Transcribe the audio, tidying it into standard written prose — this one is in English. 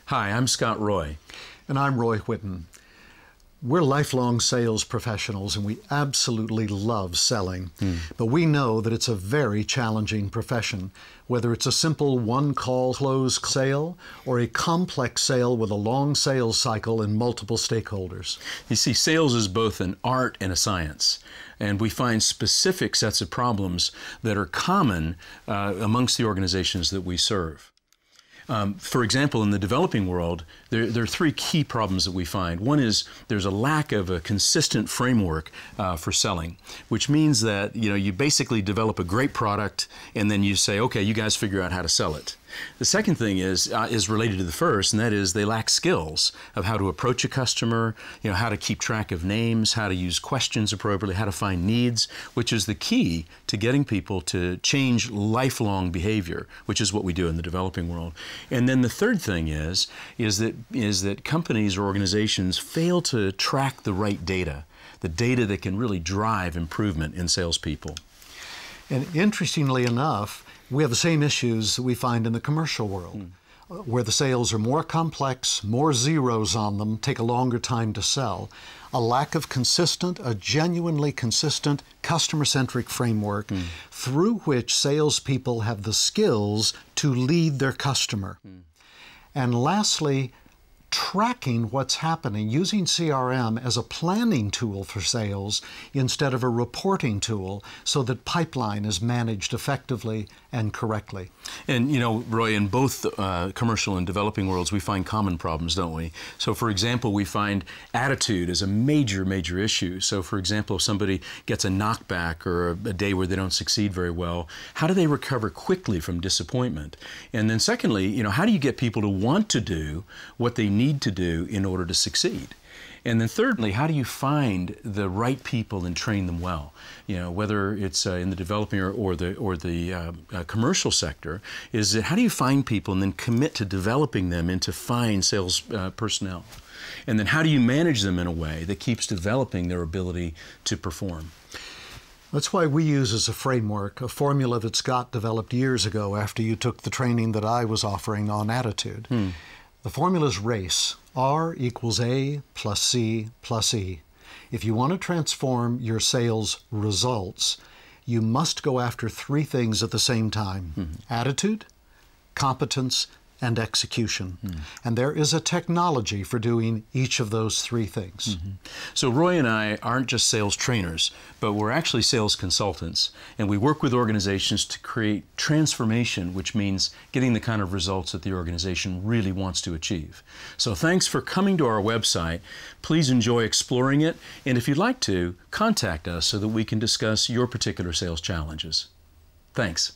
Hi, I'm Scott Roy. And I'm Roy Whitten. We're lifelong sales professionals and we absolutely love selling. But we know that it's a very challenging profession, whether it's a simple one-call close sale or a complex sale with a long sales cycle and multiple stakeholders. You see, sales is both an art and a science. And we find specific sets of problems that are common amongst the organizations that we serve. For example, in the developing world, there are three key problems that we find. One is there's a lack of a consistent framework for selling, which means that you basically develop a great product and then you say, okay, you guys figure out how to sell it. The second thing is related to the first, and that is they lack skills of how to approach a customer, how to keep track of names, how to use questions appropriately, how to find needs, which is the key to getting people to change lifelong behavior, which is what we do in the developing world. And then the third thing is that companies or organizations fail to track the right data, the data that can really drive improvement in salespeople. And interestingly enough, we have the same issues that we find in the commercial world, where the sales are more complex, more zeros on them, take a longer time to sell. A lack of a genuinely consistent, customer-centric framework through which salespeople have the skills to lead their customer. And lastly, tracking what's happening, using CRM as a planning tool for sales instead of a reporting tool so that pipeline is managed effectively and correctly. And Roy, in both commercial and developing worlds, we find common problems, don't we? So for example, we find attitude is a major issue. So for example, if somebody gets a knockback or a day where they don't succeed very well, how do they recover quickly from disappointment? And then secondly, how do you get people to want to do what they need to do in order to succeed? And then thirdly, how do you find the right people and train them well? Whether it's in the developing or the commercial sector, is that how do you find people and then commit to developing them into fine sales personnel? And then how do you manage them in a way that keeps developing their ability to perform? That's why we use as a framework a formula that Scott developed years ago after you took the training that I was offering on attitude. The formula is RACE, R equals A plus C plus E. If you want to transform your sales results, you must go after three things at the same time: attitude, competence, and execution. And there is a technology for doing each of those three things. So Roy and I aren't just sales trainers, but we're actually sales consultants. And we work with organizations to create transformation, which means getting the kind of results that the organization really wants to achieve. So thanks for coming to our website. Please enjoy exploring it. And if you'd like to, contact us so that we can discuss your particular sales challenges. Thanks.